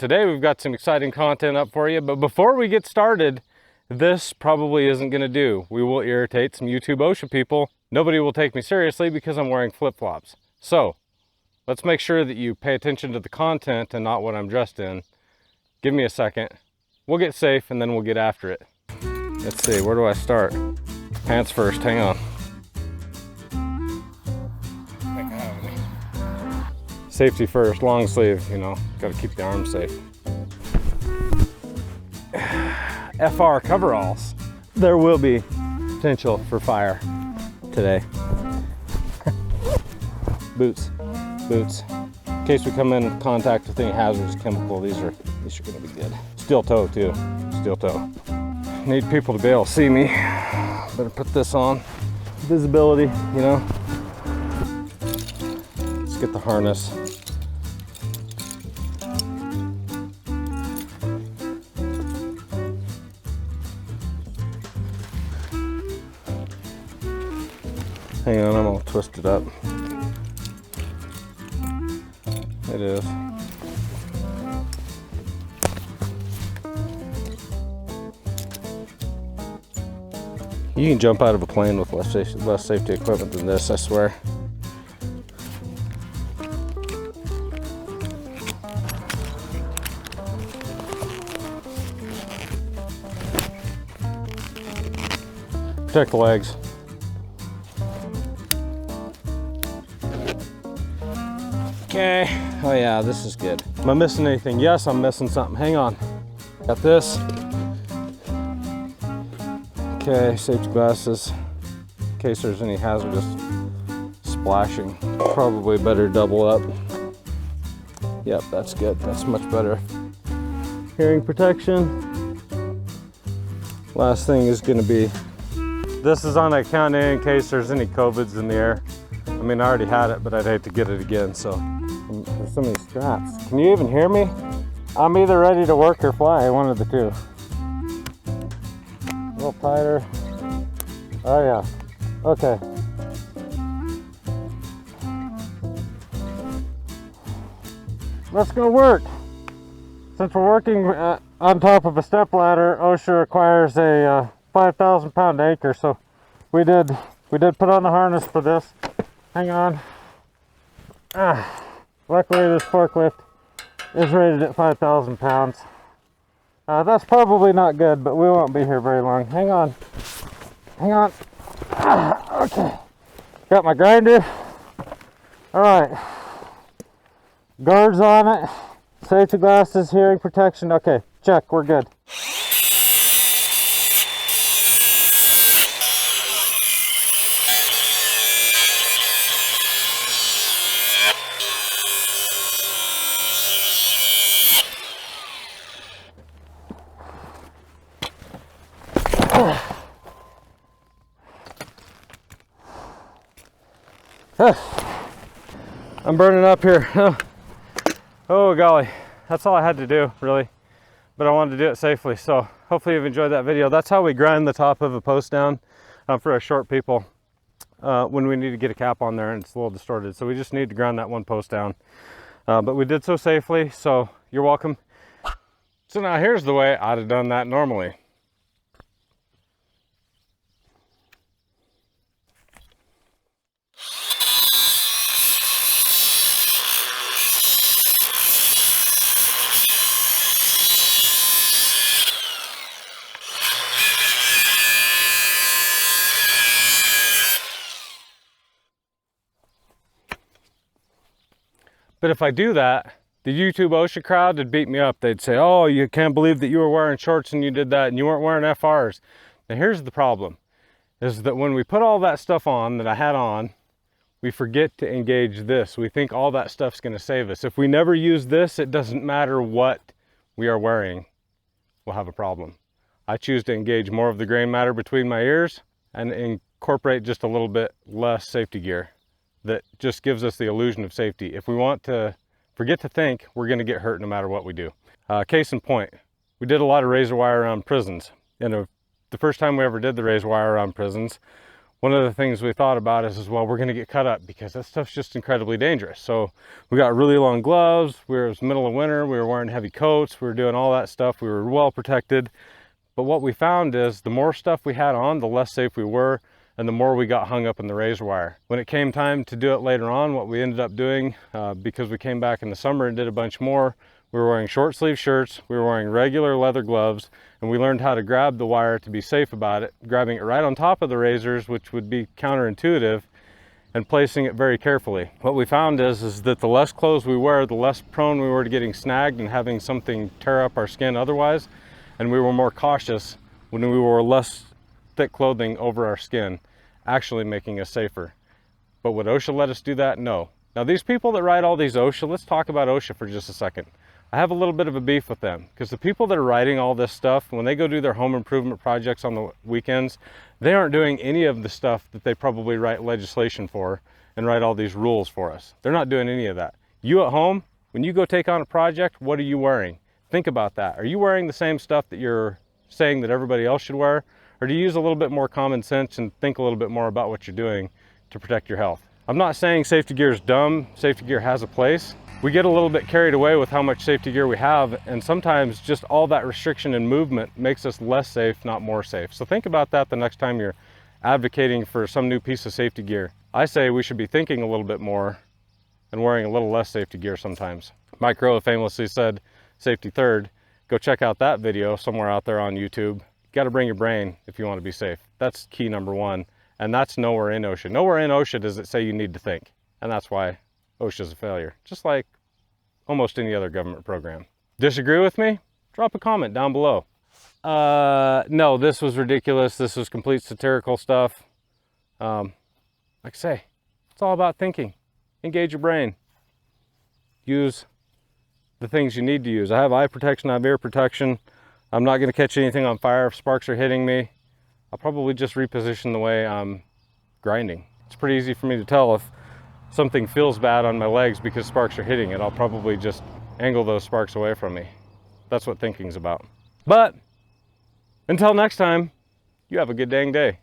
today we've got some exciting content up for you, but before we get started, this probably isn't going to do. We will irritate some YouTube OSHA people. Nobody will take me seriously because I'm wearing flip-flops. So let's make sure that you pay attention to the content and not what I'm dressed in. Give me a second. We'll get safe and then we'll get after it. Let's see, where do I start? Pants first, hang on. Safety first, long sleeve, you know, gotta keep the arms safe. FR coveralls. There will be potential for fire today. Boots. In case we come in contact with any hazardous chemical, these are gonna be good. Steel toe too, steel toe. Need people to be able to see me. Better put this on. Visibility, you know. Let's get the harness. Hang on, I'm gonna twist it up. It is. You can jump out of a plane with less safety equipment than this, I swear. Protect the legs. Okay, oh yeah, this is good. Am I missing anything? Yes, I'm missing something. Hang on. Got this. Okay, safety glasses. In case there's any hazardous splashing. Probably better double up. Yep, that's good. That's much better. Hearing protection. Last thing is gonna be, this is on account in case there's any COVIDs in the air. I mean, I already had it, but I'd hate to get it again, so. There's so many straps. Can you even hear me? I'm either ready to work or fly, one of the two. A little tighter. Oh yeah, okay. Let's go work. Since we're working on top of a step ladder, OSHA requires a 5,000 pound anchor, so we did put on the harness for this. Hang on. Luckily this forklift is rated at 5,000 pounds. That's probably not good, but we won't be here very long. Hang on. Okay. Got my grinder. All right. Guards on it. Safety glasses, hearing protection. Okay, check, we're good. I'm burning up here. Oh golly, that's all I had to do really, but I wanted to do it safely, so hopefully you've enjoyed that video. That's how we grind the top of a post down for our short people when we need to get a cap on there and it's a little distorted, so we just need to grind that one post down, but we did so safely, so you're welcome. So now here's the way I'd have done that normally. But if I do that, the YouTube OSHA crowd would beat me up. They'd say, oh, you can't believe that you were wearing shorts and you did that and you weren't wearing FRs. Now here's the problem, is that when we put all that stuff on that I had on, we forget to engage this. We think all that stuff's gonna save us. If we never use this, it doesn't matter what we are wearing, we'll have a problem. I choose to engage more of the grain matter between my ears and incorporate just a little bit less safety gear. That just gives us the illusion of safety. If we want to forget to think, we're gonna get hurt no matter what we do. Case in point, we did a lot of razor wire around prisons. And the first time we ever did the razor wire around prisons, one of the things we thought about is well, we're going to get cut up because that stuff's just incredibly dangerous. So we got really long gloves. It was middle of winter. We were wearing heavy coats. We were doing all that stuff. We were well protected. But what we found is the more stuff we had on, the less safe we were, and the more we got hung up in the razor wire. When it came time to do it later on, what we ended up doing, because we came back in the summer and did a bunch more, we were wearing short sleeve shirts, we were wearing regular leather gloves, and we learned how to grab the wire to be safe about it, grabbing it right on top of the razors, which would be counterintuitive, and placing it very carefully. What we found is that the less clothes we wear, the less prone we were to getting snagged and having something tear up our skin otherwise, and we were more cautious when we wore less thick clothing over our skin, actually making us safer. But would OSHA let us do that? No. Now these people that write all these OSHA, let's talk about OSHA for just a second. I have a little bit of a beef with them because the people that are writing all this stuff, when they go do their home improvement projects on the weekends, they aren't doing any of the stuff that they probably write legislation for and write all these rules for us. They're not doing any of that. You at home, when you go take on a project, what are you wearing? Think about that. Are you wearing the same stuff that you're saying that everybody else should wear? Or do you use a little bit more common sense and think a little bit more about what you're doing to protect your health? I'm not saying safety gear is dumb. Safety gear has a place. We get a little bit carried away with how much safety gear we have, and sometimes just all that restriction and movement makes us less safe, not more safe. So think about that the next time you're advocating for some new piece of safety gear. I say we should be thinking a little bit more and wearing a little less safety gear sometimes. Mike Rowe famously said, safety third. Go check out that video somewhere out there on YouTube. You got to bring your brain if you want to be safe. That's key number one, and that's nowhere in OSHA. Nowhere in OSHA does it say you need to think, and that's why OSHA is a failure, just like almost any other government program. Disagree with me? Drop a comment down below. No, this was ridiculous. This was complete satirical stuff. Like I say, it's all about thinking. Engage your brain. Use the things you need to use. I have eye protection, I have ear protection. I'm not going to catch anything on fire if sparks are hitting me. I'll probably just reposition the way I'm grinding. It's pretty easy for me to tell if something feels bad on my legs because sparks are hitting it. I'll probably just angle those sparks away from me. That's what thinking's about. But until next time, you have a good dang day.